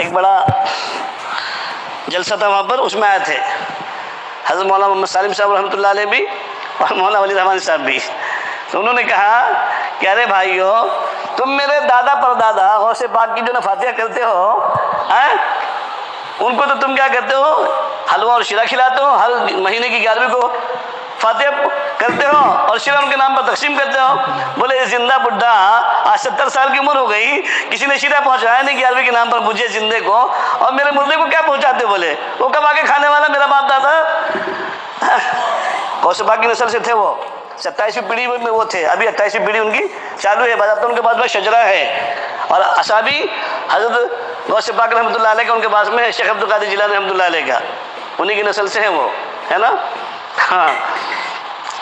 ایک بڑا جلسہ تھا وہاں پر، اس میں آئے تھے حضرت مولانا محمد سالم صاحب رحمۃ اللہ علیہ بھی اور مولانا ولی رحمانی صاحب بھی. تو انہوں نے کہا کہ ارے بھائیو، تم میرے دادا پردادا غوث پاک کی جو فاتحہ کرتے ہو، ان کو تو تم کیا کرتے ہو، حلوہ اور شیرہ کھلاتے ہو، ہر مہینے کی 11ویں کو فاتحہ کرتے ہو اور شیرہ ان کے نام پر تقسیم کرتے ہو. بولے یہ زندہ بڈھا آج 70 سال کی عمر ہو گئی، کسی نے شیرہ پہنچایا نہیں 11ویں کے نام پر مجھے زندے کو، اور میرے مردے کو کیا پہنچاتے؟ بولے وہ کب آگے کھانے والا میرا باپ دادا. غوث پاک کی نسل سے تھے وہ، 27ویں پیڑھی میں وہ تھے، ابھی 28ویں پیڑھی ان کی چالو ہے، بعد ان کے بعد میں شجرہ ہے. اور اصحابی حضرت غوث پاک رحمۃ اللہ علیہ کا ان کے بعد میں ہے شیخ عبد القادر جیلانی رحمۃ اللہ علیہ کا، انہی کی نسل سے ہیں وہ، ہے نا. ہاں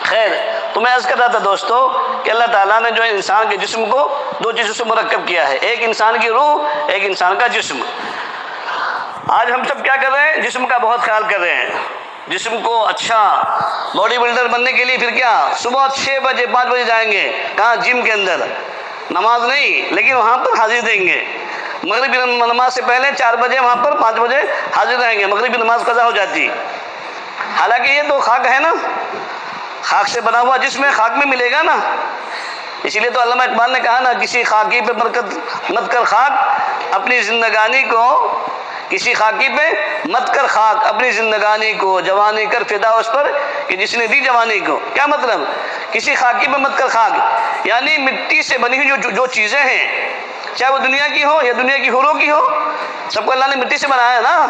خیر، تو میں عرض کر رہا تھا دوستو کہ اللہ تعالیٰ نے جو انسان کے جسم کو 2 چیزوں سے مرکب کیا ہے، ایک انسان کی روح، ایک انسان کا جسم. آج ہم سب کیا کر رہے ہیں؟ جسم کا بہت خیال کر رہے ہیں. جسم کو اچھا باڈی بلڈر بننے کے لیے پھر کیا صبح 6 بجے 5 بجے جائیں گے، کہاں؟ جم کے اندر. نماز نہیں، لیکن وہاں پر حاضر دیں گے. مغربی نماز سے پہلے 4 بجے وہاں پر 5 بجے حاضر رہیں گے، مغربی نماز قضا ہو جاتی. حالانکہ یہ تو خاک ہے نا، خاک سے بنا ہوا جسم ہے، خاک میں ملے گا نا. اسی لیے تو علامہ اقبال نے کہا نا، کسی خاکی پہ برکت مت کر خاک اپنی زندگانی کو، کسی خاکی پہ مت کر خاک اپنی زندگانی کو، جوانی کر فدا اس پر کہ جس نے دی جوانی کو. کیا مطلب؟ کسی خاکی پہ مت کر خاک، یعنی مٹی سے بنی ہوئی جو چیزیں ہیں، چاہے وہ دنیا کی ہو یا دنیا کی حوروں کی ہو، سب کو اللہ نے مٹی سے بنایا ہے نا.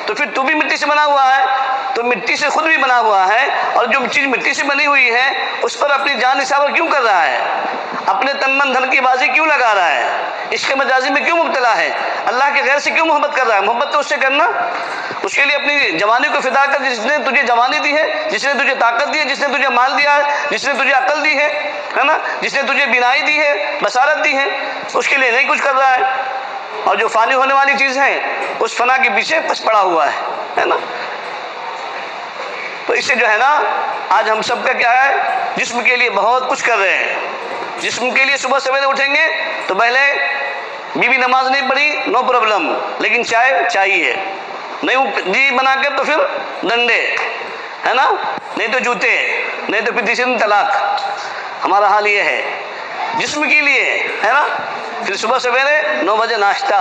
تو پھر تو بھی مٹی سے بنا ہوا ہے، تو مٹی سے خود بھی بنا ہوا ہے، اور جو چیز مٹی سے بنی ہوئی ہے اس پر اپنی جان نثار کیوں کر رہا ہے؟ اپنے تن من دھن کی بازی کیوں لگا رہا ہے؟ عشق مجازی میں کیوں مبتلا ہے؟ اللہ کے غیر سے کیوں محبت کر رہا ہے؟ محبت تو اس سے کرنا، اس کے لیے اپنی جوانی کو فدا کر. جس نے تجھے جوانی دی ہے، جس نے تجھے طاقت دی ہے، جس نے تجھے مال دیا ہے، جس نے تجھے عقل دی ہے نا، جس نے تجھے بینائی دی ہے، بصارت دی ہے، اس کے لیے نہیں کچھ کر رہا ہے. اور جو فانی ہونے والی چیز ہے اس فنا کے پیچھے پس پڑا ہوا ہے نا. تو اس سے جو ہے نا آج ہم سب کا کیا ہے، جسم کے لیے بہت کچھ کر رہے ہیں. جسم کے لیے صبح سویرے اٹھیں گے تو پہلے بیوی نماز نہیں پڑھی، نو پرابلم، لیکن چائے چاہیے، نہیں جی بنا کے تو پھر ڈنڈے، ہے نا، نہیں تو جوتے، نہیں تو پھر تیسرے دن طلاق. ہمارا حال یہ ہے جسم کے لیے، ہے نا. پھر صبح سویرے 9 بجے ناشتہ،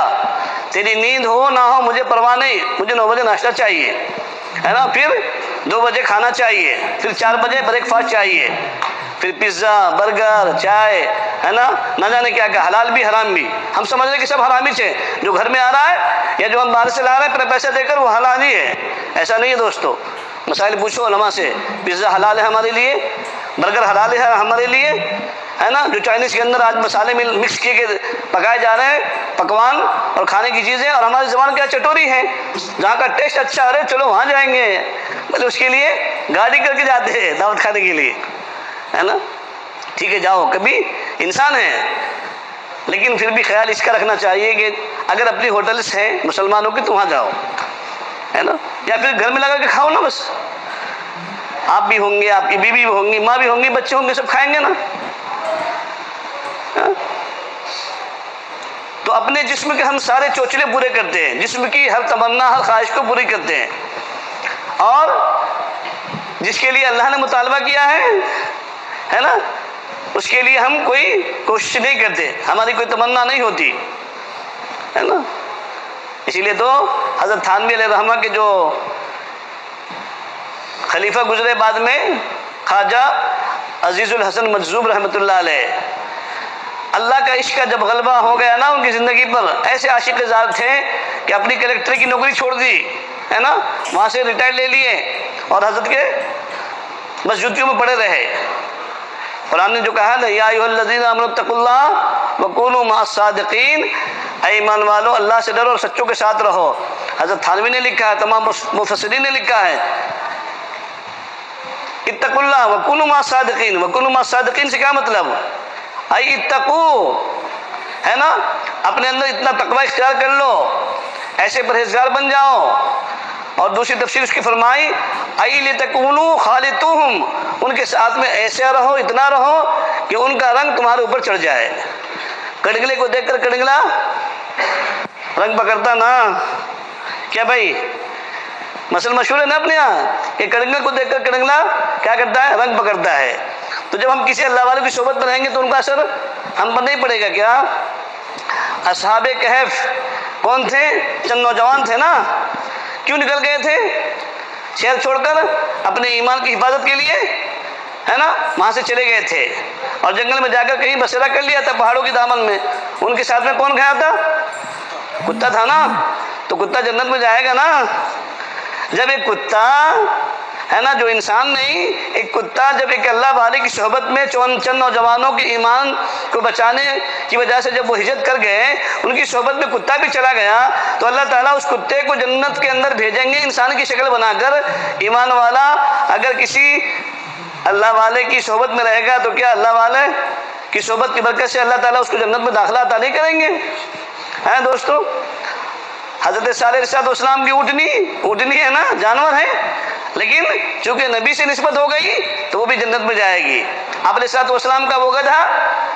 تیری نیند ہو نہ ہو مجھے پرواہ نہیں، مجھے 9 بجے ناشتہ چاہیے، ہے نا. پھر 2 بجے کھانا چاہیے، پھر 4 بجے بریک فاسٹ چاہیے، پھر پیزا، برگر، چائے، ہے نا، نہ جانے کیا کیا، حلال بھی حرام بھی. ہم سمجھ رہے کہ سب حرامی سے، جو گھر میں آ رہا ہے یا جو ہم باہر سے لا رہے ہیں پھر پیسے دے کر وہ حلال ہی ہے. ایسا نہیں ہے دوستو. مسائل پوچھو علماء سے، پیزا حلال ہے ہمارے لیے، برگر حلال ہے ہمارے لیے، ہے نا. جو چائنیز کے اندر آج مسالے مکس کیے کے پکائے جا رہے ہیں پکوان اور کھانے کی چیزیں، اور ہماری زبان کیا چٹوری ہے، جہاں کا ٹیسٹ اچھا، ارے چلو وہاں جائیں گے، بولے اس کے لیے گاڑی کر کے جاتے ہیں دعوت کھانے کے لیے، ہے نا. ٹھیک ہے جاؤ، کبھی انسان ہے، لیکن پھر بھی خیال اس کا رکھنا چاہیے کہ اگر اپنی ہوٹلس ہیں مسلمانوں کی تو وہاں جاؤ، ہے نا. یا پھر گھر میں لگا کے کھاؤ نا، بس آپ بھی ہوں گے، آپ کی بیوی بھی ہوں گی، ماں بھی ہوں گی، بچے ہوں گے، سب کھائیں گے نا. تو اپنے جسم کے ہم سارے چوچلے پورے کرتے ہیں، جسم کی ہر تمنا ہر خواہش کو پوری کرتے ہیں، اور جس کے لیے اللہ نے مطالبہ کیا ہے نا، اس کے لیے ہم کوئی کوشش نہیں کرتے، ہماری کوئی تمنا نہیں ہوتی، ہے نا. اسی لیے تو حضرت تھانوی علیہ رحمہ کے جو خلیفہ گزرے بعد میں، خواجہ عزیز الحسن مجذوب رحمۃ اللہ علیہ، اللہ کا عشق کا جب غلبہ ہو گیا نا ان کی زندگی پر، ایسے عاشق ذات تھے کہ اپنی کلیکٹر کی نوکری چھوڑ دی، ہے نا، وہاں سے ریٹائر لے لیے اور حضرت کے بس جوتیوں میں پڑے رہے. قرآن نے جو کہا نا، یا ایھا الذین آمنوا اتقوا اللہ وکونوا مع الصادقین، اے ایمان والو اللہ سے ڈرو اور سچوں کے ساتھ رہو. حضرت تھانوی نے لکھا ہے، تمام مفسرین نے لکھا ہے، اتقوا اللہ وکونوا مع الصادقین. وکونوا مع الصادقین سے کیا مطلب؟ اے اتقوا، ہے نا، اپنے اندر اتنا تقوی اختیار کر لو، ایسے پرہیزگار بن جاؤ. اور دوسری تفسیر اس کی فرمائی، اَإِ لِتَكُونُوا خَالِطُوهُمْ، ان کے ساتھ میں ایسے رہو، اتنا رہو کہ ان کا رنگ تمہارے اوپر چڑھ جائے. کڑگلے کو دیکھ کر کڑگلا رنگ پکڑتا نا. کیا بھائی مسئلہ مشہور ہے نا اپنے یہاں کہ کڑنگا کو دیکھ کر کڑنگلا کیا کرتا ہے؟ رنگ پکڑتا ہے. تو جب ہم کسی اللہ والے کی صحبت میں رہیں گے تو ان کا اثر ہم پر نہیں پڑے گا کیا؟ اصحاب کہف کون تھے؟ چند نوجوان تھے نا. کیوں نکل گئے تھے شہر چھوڑ کر؟ اپنے ایمان کی حفاظت کے لیے ہے نا. وہاں سے چلے گئے تھے اور جنگل میں جا کر کہیں بسیرا کر لیا تھا پہاڑوں کی دامن میں. ان کے ساتھ میں کون گیا تھا؟ کتا تھا نا. تو کتا جنت میں جائے گا نا. جب ایک کتا ہے نا جو انسان نہیں، ایک کتا جب ایک اللہ والے کی صحبت میں چند نوجوانوں کے ایمان کو بچانے کی وجہ سے جب وہ ہجرت کر گئے، ان کی صحبت میں کتا بھی چلا گیا، تو اللہ تعالیٰ اس کتے کو جنت کے اندر بھیجیں گے انسان کی شکل بنا کر. ایمان والا اگر کسی اللہ والے کی صحبت میں رہے گا تو کیا اللہ والے کی صحبت کی برکت سے اللہ تعالیٰ اس کو جنت میں داخلہ عطا نہیں کریں گے؟ ہیں دوستو، حضرت صالح علیہ السلام کی اونٹنی ہے نا، جانور ہے، لیکن چونکہ نبی سے نسبت ہو گئی تو وہ بھی جنت میں جائے گی. آپ علیہ السلام کا وہ گدھا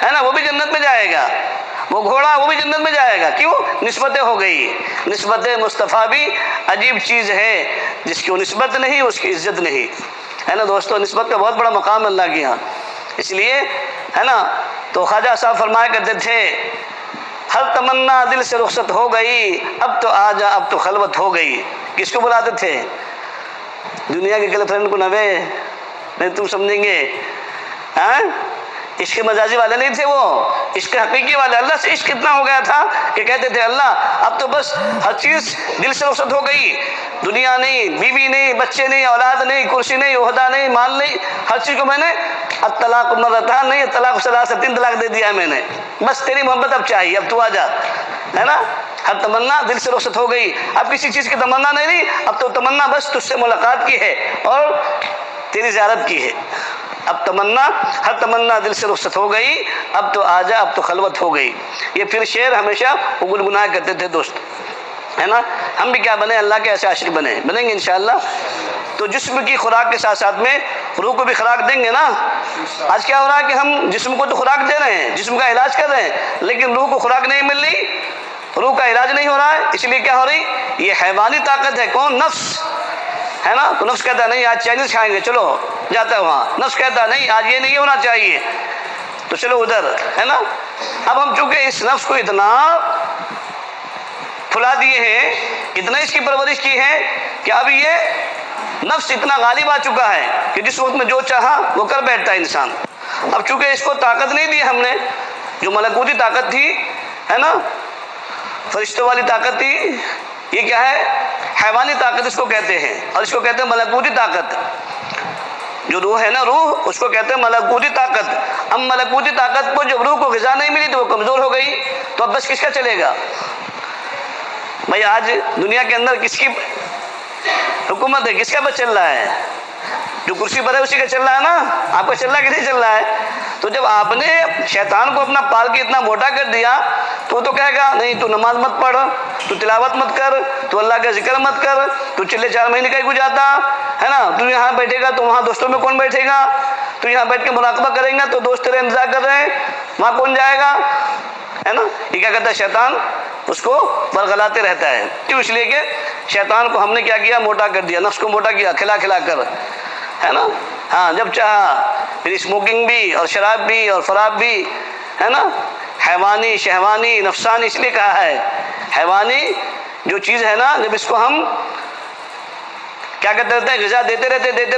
ہے نا، وہ بھی جنت میں جائے گا. وہ گھوڑا وہ بھی جنت میں جائے گا. کیوں؟ نسبتیں ہو گئی. نسبت مصطفیٰ بھی عجیب چیز ہے، جس کی نسبت نہیں اس کی عزت نہیں ہے نا دوستو. نسبت کا بہت بڑا مقام اللہ کے یہاں. اس لیے ہے نا تو خواجہ صاحب فرمایا کرتے تھے ہر تمنا دل سے رخصت ہو گئی، اب تو آ جا اب تو خلوت ہو گئی. کس کو بلاتے تھے؟ دنیا کے گرل فرینڈ کو نوے نہیں تم سمجھیں گے. عشق مجازی والے نہیں تھے، وہ عشق حقیقی والے. اللہ سے عشق اتنا ہو گیا تھا کہ کہتے تھے اللہ اب تو بس ہر چیز دل سے رخصت ہو گئی. دنیا نہیں، بیوی نہیں، بچے نہیں، اولاد نہیں، کرسی نہیں، عہدہ نہیں، مال نہیں، ہر چیز کو میں نے الطلاق مرتان نہیں، طلاق ثلاثہ 3 طلاق دے دیا میں نے. بس تیری محبت اب چاہیے، اب تو آ جا ہے نا. ہر تمنا دل سے رخصت ہو گئی. اب کسی چیز کی تمنا نہیں رہی، اب تو تمنا بس تجھ سے ملاقات کی ہے اور تیری زیارت کی ہے. اب تمنا ہر تمنا دل سے رخصت ہو گئی، اب تو آ جا اب تو خلوت ہو گئی. یہ پھر شعر ہمیشہ وہ گنگنایا کرتے تھے دوست ہے نا. ہم بھی کیا بنے؟ اللہ کے ایسے عاشق بنیں گے انشاءاللہ. تو جسم کی خوراک کے ساتھ ساتھ میں روح کو بھی خوراک دیں گے نا. آج کیا ہو رہا ہے کہ ہم جسم کو تو خوراک دے رہے ہیں، جسم کا علاج کر رہے ہیں، لیکن روح کو خوراک نہیں مل رہی، روح کا علاج نہیں ہو رہا ہے. اس لیے کیا ہو رہی؟ یہ حیوانی طاقت ہے. کون؟ نفس ہے نا. تو نفس کہتا ہے نہیں آج چائنیز کھائیں گے، چلو جاتا ہے وہاں. نفس کہتا ہے نہیں آج یہ نہیں ہونا چاہیے، تو چلو ادھر ہے نا. اب ہم چونکہ اس نفس کو اتنا پھلا دیے ہیں، اتنا اس کی پرورش کی ہے کہ اب یہ نفس اتنا غالب آ چکا ہے کہ جس وقت میں جو چاہا وہ کر بیٹھتا ہے انسان. اب چونکہ اس کو طاقت نہیں دی ہم نے، جو ملکوتی طاقت تھی ہے نا، فرشتوں والی طاقت تھی، یہ کیا ہے؟ حیوانی طاقت اس کو کہتے ہیں، اور اس کو کہتے ہیں ملکوتی طاقت. جو روح ہے نا، روح اس کو کہتے ہیں ملکوتی طاقت. اب ملکوتی طاقت کو جب روح کو غذا نہیں ملی تو وہ کمزور ہو گئی، تو اب بس کس کا چلے گا بھائی؟ آج دنیا کے اندر کس کی حکومت ہے؟ کس کا بس چل رہا ہے؟ جو کرسی پر ہے اسی کا چل رہا ہے نا. آپ کا چل رہا ہے کہ نہیں چل رہا ہے؟ تو جب آپ نے شیطان کو اپنا پال کے اتنا موٹا کر دیا تو وہ تو کہے گا نہیں تو نماز مت پڑھ، تو تلاوت مت کر، تو اللہ کا ذکر مت کر، تو چلے 4 مہینے کا ہی گزارتا ہے نا. تو یہاں بیٹھے گا تو وہاں دوستوں میں کون بیٹھے گا؟ تو یہاں بیٹھ کے مراقبہ کریں گا تو دوست تیرے انتظار کر رہے ہیں، وہاں کون جائے گا ہے نا. یہ کیا کرتا ہے شیطان؟ اس کو برگلاتے رہتا ہے. کیوں؟ اس لیے کہ شیطان کو ہم نے کیا کیا؟ موٹا کر دیا. نفس کو موٹا کیا کھلا کھلا کر ہے نا. ہاں جب چاہا پھر اسموکنگ بھی اور شراب بھی اور فراق بھی ہے نا. حیوانی شہوانی نفسانی اس لیے کہا ہے. حیوانی جو چیز ہے نا، جب اس کو ہم کیا کرتے رہتے ہیں؟ غذا دیتے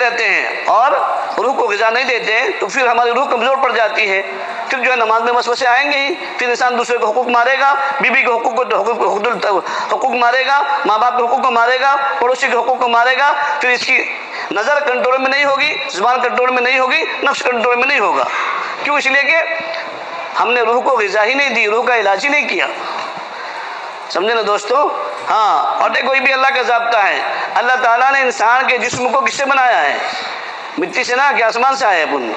رہتے ہیں اور روح کو غذا نہیں دیتے تو پھر ہماری روح کمزور پڑ جاتی ہے. پھر جو ہے نماز میں وسوسے آئیں گے ہی، پھر انسان دوسرے کو حقوق مارے گا، بیوی کے حقوق مارے گا، ماں باپ کے حقوق کو مارے گا، پڑوسی کے حقوق کو مارے گا. پھر اس کی نظر کنٹرول میں نہیں ہوگی، زبان کنٹرول میں نہیں ہوگی، نفس کنٹرول میں نہیں ہوگا. کیوں؟ اس لیے کہ ہم نے روح کو غذا ہی نہیں دی، روح کا علاج ہی نہیں کیا. سمجھے نا دوستو؟ ہاں. اور کوئی بھی اللہ کا ضابطہ ہے. اللہ تعالیٰ نے انسان کے جسم کو کس سے بنایا ہے؟ مٹی سے نا، کہ آسمان سے آئے اپن؟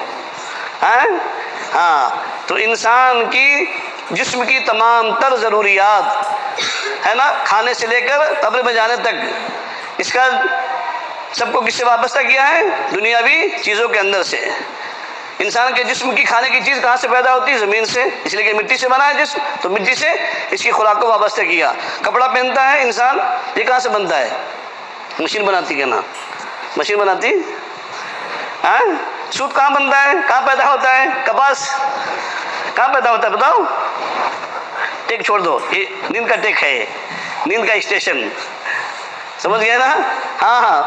ہاں. تو انسان کی جسم کی تمام تر ضروریات ہے نا، کھانے سے لے کر قبر میں جانے تک، اس کا سب کو کس سے وابستہ کیا ہے؟ دنیاوی چیزوں کے اندر سے. انسان کے جسم کی کھانے کی چیز کہاں سے پیدا ہوتی ہے؟ زمین سے، اس لیے کہ مٹی سے بنا ہے جسم، تو مٹی سے اس کی خوراک کو وابستہ کیا۔ کپڑا پہنتا ہے انسان، یہ کہاں سے بنتا ہے؟ مشین بناتی ہے نا، مشین بناتی ہاں؟ سوت کہاں بنتا ہے؟ کہاں پیدا ہوتا ہے؟ کپاس کہاں پیدا ہوتا ہے بتاؤ؟ ٹیک چھوڑ دو، یہ نیند کا ٹیک ہے، یہ نیند کا اسٹیشن، سمجھ گئے نا؟ ہاں ہاں،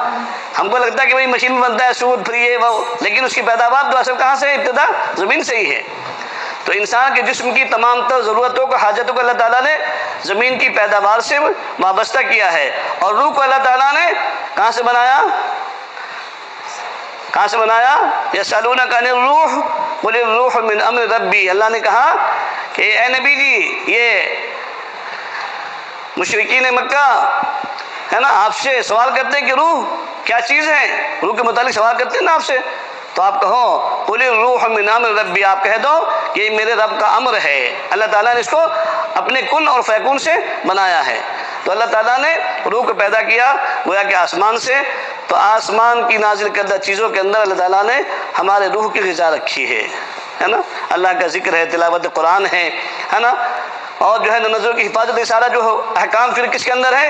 ہم کو لگتا ہے کہ بھائی مشین میں بنتا ہے سود پھر یہ وہ، لیکن اس کی پیداوار تو اصل کہاں سے ہے؟ ابتدا زمین سے ہی ہے۔ تو انسان کے جسم کی تمام تر ضرورتوں کو، حاجتوں کو اللہ تعالیٰ نے زمین کی پیداوار سے وابستہ کیا ہے، اور روح کو اللہ تعالیٰ نے کہاں سے بنایا؟ کہاں سے بنایا؟ یسألونک عن الروح قل الروح من امر ربی، اللہ نے کہا کہ اے نبی جی، یہ مشرکین مکہ ہے نا آپ سے سوال کرتے ہیں کہ روح کیا چیز ہے، روح کے متعلق سوال کرتے ہیں نا آپ سے، تو آپ کہو قل الروح من امر ربی، آپ کہہ دو کہ یہ میرے رب کا امر ہے، اللہ تعالیٰ نے اس کو اپنے کن اور فیکون سے بنایا ہے۔ تو اللہ تعالیٰ نے روح کو پیدا کیا گویا کہ آسمان سے، تو آسمان کی نازل کردہ چیزوں کے اندر اللہ تعالیٰ نے ہمارے روح کی غذا رکھی ہے نا، اللہ کا ذکر ہے، تلاوت قرآن ہے نا، اور جو ہے نظروں کی حفاظت، یہ سارا جو احکام پھر کس کے اندر ہے؟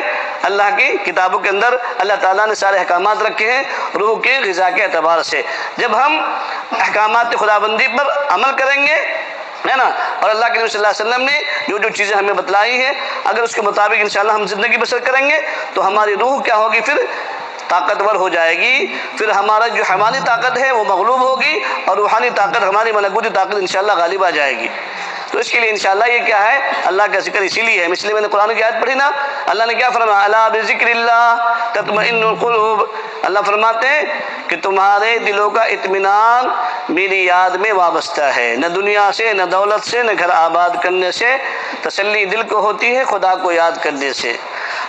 اللہ کی کتابوں کے اندر اللہ تعالیٰ نے سارے احکامات رکھے ہیں روح کے غذا کے اعتبار سے۔ جب ہم احکامات خداوندی پر عمل کریں گے ہے نا، اور اللہ کے نبی صلی اللہ علیہ وسلم نے جو چیزیں ہمیں بتلائی ہیں، اگر اس کے مطابق انشاءاللہ ہم زندگی بسر کریں گے تو ہماری روح کیا ہوگی؟ پھر طاقتور ہو جائے گی، پھر ہمارا جو حیوانی طاقت ہے وہ مغلوب ہوگی، اور روحانی طاقت، ہماری ملکوتی طاقت انشاءاللہ غالب آ جائے گی۔ تو اس کے لیے انشاءاللہ یہ کیا ہے؟ اللہ کا ذکر اسی لیے ہے، اس لیے میں نے قرآن کی آیت پڑھی نا، اللہ نے کیا فرمایا؟ الا بذکر اللہ تطمئن القلوب، اللہ فرماتے ہیں کہ تمہارے دلوں کا اطمینان میری یاد میں وابستہ ہے، نہ دنیا سے، نہ دولت سے، نہ گھر آباد کرنے سے، تسلی دل کو ہوتی ہے خدا کو یاد کرنے سے۔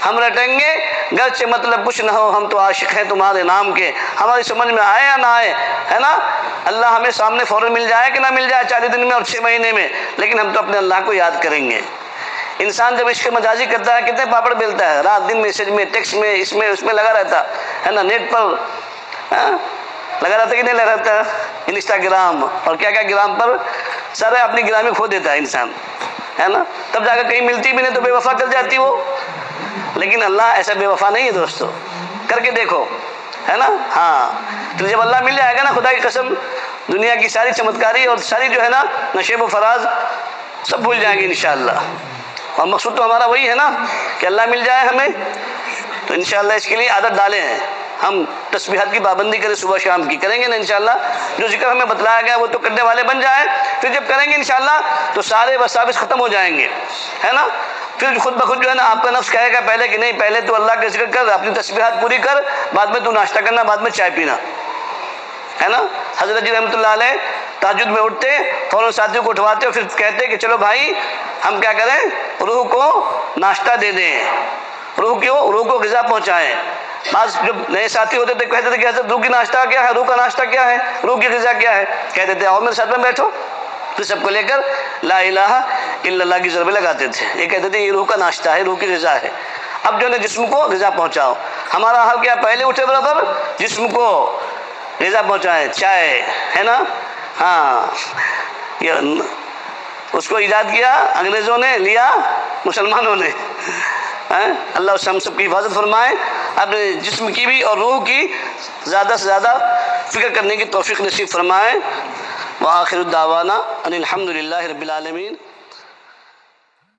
ہم رٹیں گے گرچہ مطلب کچھ نہ ہو، ہم تو عاشق ہیں تمہارے نام کے، ہماری سمجھ میں آئے یا نہ آئے ہے نا، اللہ ہمیں سامنے فوراً مل جائے کہ نہ مل جائے 40 دن میں اور 6 مہینے میں، لیکن ہم تو اپنے اللہ کو یاد کریں گے۔ انسان جب عشق مجازی کرتا ہے کتنے پاپڑ بیلتا ہے، رات دن میسج میں، ٹیکسٹ میں، اس میں لگا رہتا ہے نا، نیٹ پر لگا رہتا کہ نہیں لگا رہتا، انسٹاگرام اور کیا کیا گرام پر سارے اپنی گرامی کھو دیتا ہے انسان ہے نا، تب جا کر کہیں ملتی بھی نہیں تو بے وفا کر جاتی وہ، لیکن اللہ ایسا بے وفا نہیں ہے دوستو، کر کے دیکھو ہے نا۔ ہاں تو جب اللہ مل جائے گا نا، خدا کی قسم دنیا کی ساری چمتکاری اور ساری جو ہے نا نشیب و فراز سب بھول جائیں گے انشاءاللہ، اور مقصود تو ہمارا وہی ہے نا کہ اللہ مل جائے ہمیں، تو انشاءاللہ اس کے لیے عادت ڈالیں ہیں ہم، تسبیحات کی پابندی کریں، صبح شام کی کریں گے نا انشاءاللہ، جو ذکر ہمیں بتلایا گیا وہ تو کرنے والے بن جائیں، پھر جب کریں گے انشاءاللہ تو سارے وساوس ختم ہو جائیں گے ہے نا، پھر خود بخود جو ہے نا آپ کا نفس کہے گا پہلے کہ نہیں، پہلے تو اللہ کا ذکر کر، اپنی تسبیحات پوری کر، بعد میں تو ناشتہ کرنا، بعد میں چائے پینا ہے نا۔ حضرت جی رحمۃ اللہ علیہ تہجد میں اٹھتے، فوراً ساتھیوں کو اٹھواتے اور پھر کہتے کہ چلو بھائی ہم کیا کریں، روح کو ناشتہ دے دیں، روح کو غذا پہنچائیں۔ بعض جب نئے ساتھی ہوتے تھے کہتے تھے کہ حضرت روح کی ناشتہ کیا ہے، روح کا ناشتہ کیا ہے، روح کی غذا کیا ہے، کہتے تھے آؤ میرے ساتھ میں بیٹھو، پھر سب کو لے کر لا الہ الا اللہ کی ضربیں لگاتے تھے، یہ کہتے تھے یہ روح کا ناشتہ ہے، روح کی غذا ہے۔ اب جو ہے جسم کو غذا پہنچاؤ، ہمارا حال کیا، پہلے اٹھے برابر جسم کو غذا پہنچائیں، چائے ہے نا۔ ہاں یہ اس کو ایجاد کیا انگریزوں نے، لیا مسلمانوں نے، اللہ اس سے ہم سب کی حفاظت فرمائے، اپنے جسم کی بھی اور روح کی زیادہ سے زیادہ فکر کرنے کی توفیق نصیب فرمائے۔ وآخر الدعوانا ان الحمد للہ رب العالمین۔